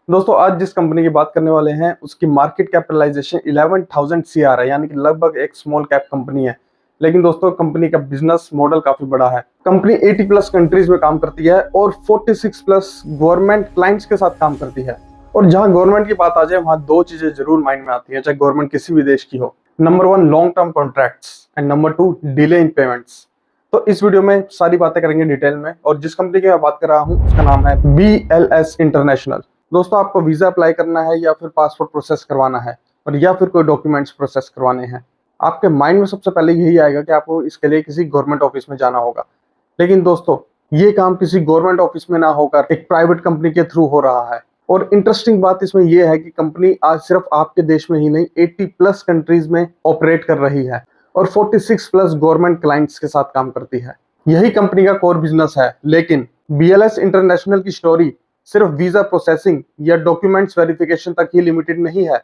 दोस्तों आज जिस कंपनी की बात करने वाले हैं उसकी मार्केट कैपिटलाइजेशन 11,000 CR है, यानी कि लगभग एक स्मॉल कैप कंपनी है। लेकिन दोस्तों कंपनी का बिजनेस मॉडल काफी बड़ा है। कंपनी 80 प्लस कंट्रीज में काम करती है और 46 प्लस गवर्नमेंट क्लाइंट्स के साथ काम करती है। और जहां गवर्नमेंट की बात आ जाए वहां दो चीजें जरूर माइंड में आती है, चाहे गवर्नमेंट किसी भी देश की हो। Number 1 long term contracts and number 2 delay in payments. तो इस वीडियो में सारी बातें करेंगे डिटेल में। और जिस कंपनी की मैं बात कर रहा हूँ उसका नाम है BLS इंटरनेशनल। दोस्तों आपको वीजा अप्लाई करना है या फिर पासपोर्ट प्रोसेस करवाना है और या फिर कोई डॉक्यूमेंट्स प्रोसेस करवाने हैं, आपके माइंड में सबसे पहले यही आएगा कि आपको इसके लिए किसी गवर्नमेंट ऑफिस में जाना होगा। लेकिन दोस्तों ये काम किसी गवर्नमेंट ऑफिस में ना होकर एक प्राइवेट कंपनी के थ्रू हो रहा है। और इंटरेस्टिंग बात इसमें यह है कि कंपनी आज सिर्फ आपके देश में ही नहीं 80 प्लस कंट्रीज में ऑपरेट कर रही है और 46 प्लस गवर्नमेंट क्लाइंट्स के साथ काम करती है। यही कंपनी का कोर बिजनेस है। लेकिन BLS इंटरनेशनल की स्टोरी सिर्फ वीजा प्रोसेसिंग या डॉक्यूमेंट्स वेरिफिकेशन तक ही लिमिटेड नहीं है।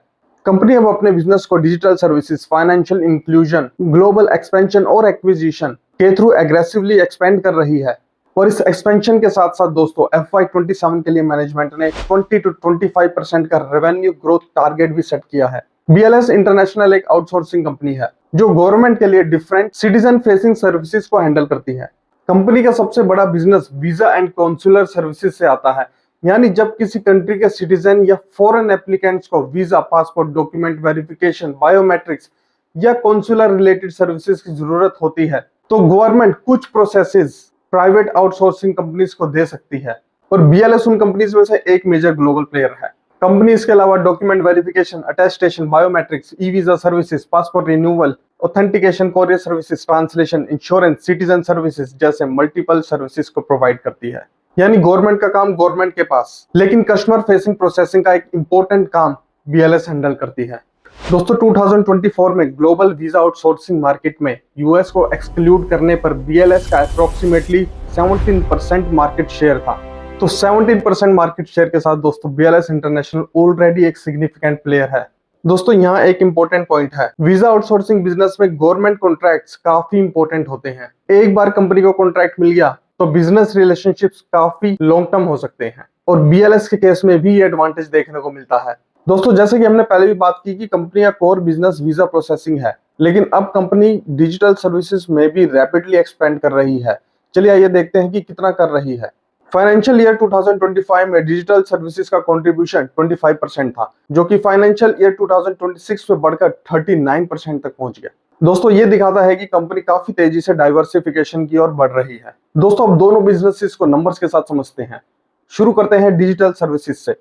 कंपनी अब अपने बिजनेस को digital services, financial inclusion, global expansion और एक्विजिशन के थ्रू एग्रेसिवली एक्सपेंड कर रही है। और इस एक्सपेंशन के साथ साथ दोस्तों FY27 के लिए मैनेजमेंट ने 20 to 25% का रेवेन्यू ग्रोथ टारगेट भी सेट किया है। BLS इंटरनेशनल एक आउटसोर्सिंग कंपनी है जो गवर्नमेंट के लिए डिफरेंट सिटीजन फेसिंग सर्विसेज को हैंडल करती है। कंपनी का सबसे बड़ा business visa and consular services से आता है, यानी जब किसी कंट्री के सिटीजन या फॉरेन एप्लीकेंट्स को visa, passport, document verification, biometrics या कॉन्सुलर रिलेटेड सर्विसेज की जरूरत होती है तो गवर्नमेंट कुछ प्रोसेसेस प्राइवेट आउटसोर्सिंग कंपनीज को दे सकती है। और BLS उन कंपनीज में से एक मेजर ग्लोबल प्लेयर है। कंपनी इसके अलावा document verification, attestation, biometrics, e visa services, passport renewal, authentication, courier services, translation, insurance, citizen services जैसे मल्टीपल सर्विसेज को प्रोवाइड करती है। यानी गवर्नमेंट का काम गवर्नमेंट के पास, लेकिन कस्टमर फेसिंग प्रोसेसिंग का एक इंपॉर्टेंट काम BLS हैंडल करती है। दोस्तों 2024 में ग्लोबल वीजा आउटसोर्सिंग मार्केट में US को एक्सक्लूड करने पर BLS का अप्रोक्सीमेटली 17% मार्केट शेयर था। तो 17% मार्केट शेयर के साथ दोस्तों BLS इंटरनेशनल ऑलरेडी एक सिग्निफिकेंट प्लेयर है। दोस्तों यहाँ एक इंपॉर्टेंट पॉइंट है, वीजा आउटसोर्सिंग बिजनेस में गवर्नमेंट कॉन्ट्रैक्ट्स काफी इंपॉर्टेंट होते हैं। एक बार कंपनी को कॉन्ट्रैक्ट मिल गया तो बिजनेस रिलेशनशिप्स काफी लॉन्ग टर्म हो सकते हैं। और BLS के केस में भी ये एडवांटेज देखने को मिलता है। दोस्तों जैसे कि हमने पहले भी बात की कि कंपनी का कोर बिजनेस वीजा प्रोसेसिंग है, लेकिन अब कंपनी डिजिटल सर्विसेज में भी रैपिडली एक्सपेंड कर रही है। चलिए आइए देखते हैं कि कितना कर रही है। फाइनेंशियल ईयर 2025 में डिजिटल सर्विसेज का कंट्रीब्यूशन 25% था, जो कि फाइनेंशियल ईयर 2026 में बढ़कर 39% तक पहुंच गया। दोस्तों ये दिखाता है कि कंपनी काफी तेजी से डाइवर्सिफिकेशन की ओर बढ़ रही है। दोस्तों अब दोनों बिजनेसेस को नंबर्स के साथ समझते हैं। शुरू करते हैं डिजिटल सर्विसेज से।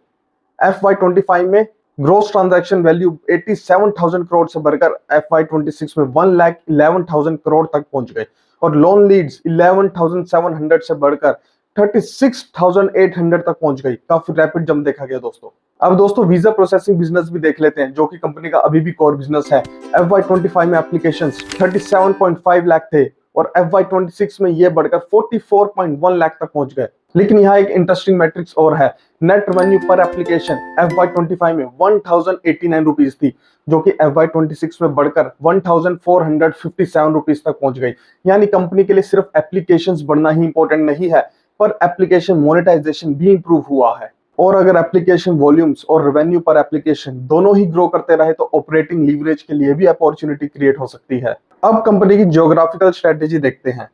FY25 में ग्रोस ट्रांजैक्शन वैल्यू 87,000 करोड़ से बढ़कर FY26 में 1,11,000 करोड़ तक पहुंच गए और लोन लीड्स 11,700 से बढ़कर 36,800 तक पहुंच गई। काफी रैपिड जंप देखा गया दोस्तों। अब दोस्तों वीजा प्रोसेसिंग बिजनेस भी देख लेते हैं, जो कि कंपनी का अभी भी कोर बिजनेस है। FY25 में एप्लीकेशंस 37.5 लाख थे और FY26 में ये बढ़कर 44.1 लाख तक पहुंच गए। लेकिन यहाँ एक इंटरेस्टिंग मैट्रिक्स और है, नेट रेवेन्यू पर एप्लीकेशन FY25 में 1,089 रुपीज थी, जो कि FY26 में बढ़कर 1,457 रुपीज तक पहुंच गई। यानी कंपनी के लिए सिर्फ एप्लीकेशंस बढ़ना ही इंपॉर्टेंट नहीं है, पर एप्लीकेशन मोनेटाइजेशन भी इंप्रूव हुआ है। और अगर एप्लीकेशन वॉल्यूम्स और रेवेन्यू पर एप्लीकेशन दोनों ही ग्रो करते रहे तो ऑपरेटिंग लीवरेज के लिए भी अपॉर्चुनिटी क्रिएट हो सकती है। अब कंपनी की ज्योग्राफिकल स्ट्रेटेजी देखते हैं।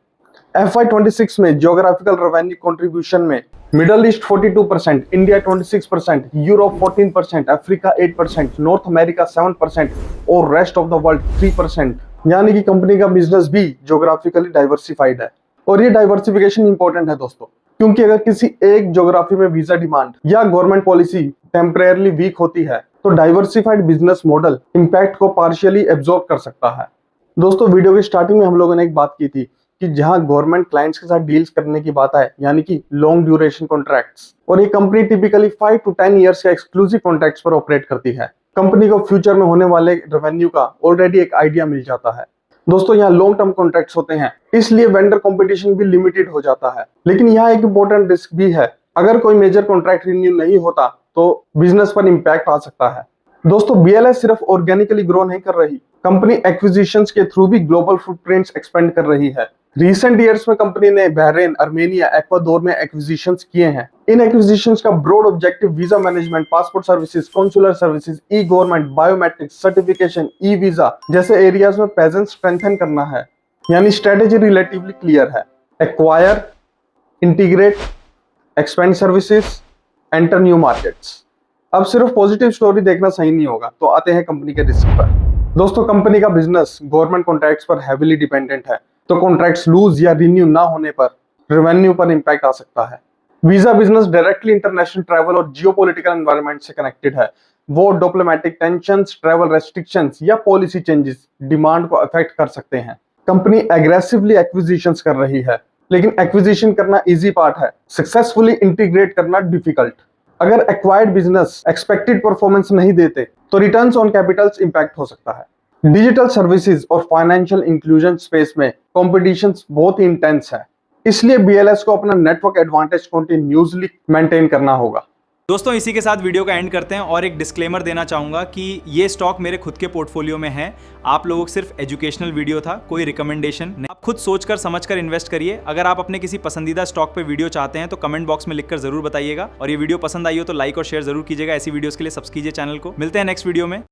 FY26 में ज्योग्राफिकल रेवेन्यू कंट्रीब्यूशन में middle east 42%, India 26%, Europe 14%, Africa 8%, north America 7% और रेस्ट ऑफ द वर्ल्ड 3%। यानी कि कंपनी का बिजनेस भी ज्योग्राफिकली डाइवर्सिफाइड है। और ये डाइवर्सिफिकेशन इंपॉर्टेंट है दोस्तों, क्योंकि अगर किसी एक ज्योग्राफी में वीजा डिमांड या गवर्नमेंट पॉलिसी टेम्परेरली वीक होती है तो डाइवर्सिफाइड बिजनेस मॉडल इंपैक्ट को पार्शियली एब्जॉर्ब कर सकता है। दोस्तों वीडियो की स्टार्टिंग में हम लोगों ने एक बात की थी कि जहां गवर्नमेंट क्लाइंट्स के साथ डील्स करने की बात है, यानी कि लॉन्ग ड्यूरेशन कॉन्ट्रैक्ट्स, और ये कंपनी टिपिकली 5 to 10 ईयर्स के एक्सक्लूसिव कॉन्ट्रैक्ट्स पर ऑपरेट करती है। कंपनी को फ्यूचर में होने वाले रेवेन्यू का ऑलरेडी एक आइडिया मिल जाता है। दोस्तों यहाँ लॉन्ग टर्म कॉन्ट्रैक्ट्स होते हैं, इसलिए वेंडर कंपटीशन भी लिमिटेड हो जाता है। लेकिन यहाँ एक इंपॉर्टेंट रिस्क भी है, अगर कोई मेजर कॉन्ट्रैक्ट रिन्यू नहीं होता तो बिजनेस पर इंपैक्ट आ सकता है। दोस्तों BLS सिर्फ ऑर्गेनिकली ग्रो नहीं कर रही, कंपनी एक्विजिशंस के थ्रू भी ग्लोबल फुटप्रिंट्स एक्सपेंड कर रही है। रिसेंट ईयर्स में कंपनी ने बहरीन, अर्मेनिया, एक्वाडोर में एक्विजिशंस किए हैं। इन एक्विजिशंस का broad objective visa management, passport services, consular services, e government, biometrics, certification, e visa जैसे एरियाज में प्रेजेंस स्ट्रेंथन करना है। यानी स्ट्रेटेजी रिलेटिवली क्लियर है। Acquire, integrate, expand services, enter new markets. अब सिर्फ पॉजिटिव स्टोरी देखना सही नहीं होगा, तो आते हैं कंपनी के रिस्क पर। दोस्तों, कंपनी का बिजनेस गवर्नमेंट कॉन्ट्रैक्ट्स पर हेविली डिपेंडेंट है, तो कॉन्ट्रैक्ट्स लूज या रिन्यू ना होने पर रेवेन्यू पर इंपैक्ट आ सकता है। Visa business directly international travel और जियोपॉलिटिकल एनवायरनमेंट से कनेक्टेड है। वो डिप्लोमेटिक टेंशंस, ट्रैवल रेस्ट्रिक्शंस या पॉलिसी चेंजेस डिमांड को अफेक्ट कर सकते हैं। कंपनी एग्रेसिवली एक्विजिशंस कर रही है, लेकिन एक्विजिशन करना इजी पार्ट है, सक्सेसफुली इंटीग्रेट करना डिफिकल्ट। अगर एक्वायर्ड बिजनेस एक्सपेक्टेड परफॉर्मेंस नहीं देते तो रिटर्न्स ऑन कैपिटल्स इंपैक्ट हो सकता है। डिजिटल सर्विसेज और फाइनेंशियल इंक्लूजन स्पेस में कंपटीशन बहुत ही इंटेंस है, इसलिए बीएलएस को अपना नेटवर्क एडवांटेज कंटिन्यूअसली मेंटेन करना होगा। दोस्तों, इसी के साथ वीडियो का एंड करते हैं और एक डिस्क्लेमर देना चाहूँगा कि ये स्टॉक मेरे खुद के पोर्टफोलियो में है। आप लोगों को सिर्फ एजुकेशनल वीडियो था, कोई रिकमेंडेशन नहीं। आप खुद सोचकर समझकर इन्वेस्ट करिए। अगर आप अपने किसी पसंदीदा स्टॉक पे वीडियो चाहते हैं तो कमेंट बॉक्स में लिखकर जरूर बताइएगा, और ये वीडियो पसंद आई हो तो लाइक और शेयर जरूर कीजिएगा। ऐसी वीडियोस के लिए सब्सक्राइब कीजिए चैनल को। मिलते हैं नेक्स्ट वीडियो में।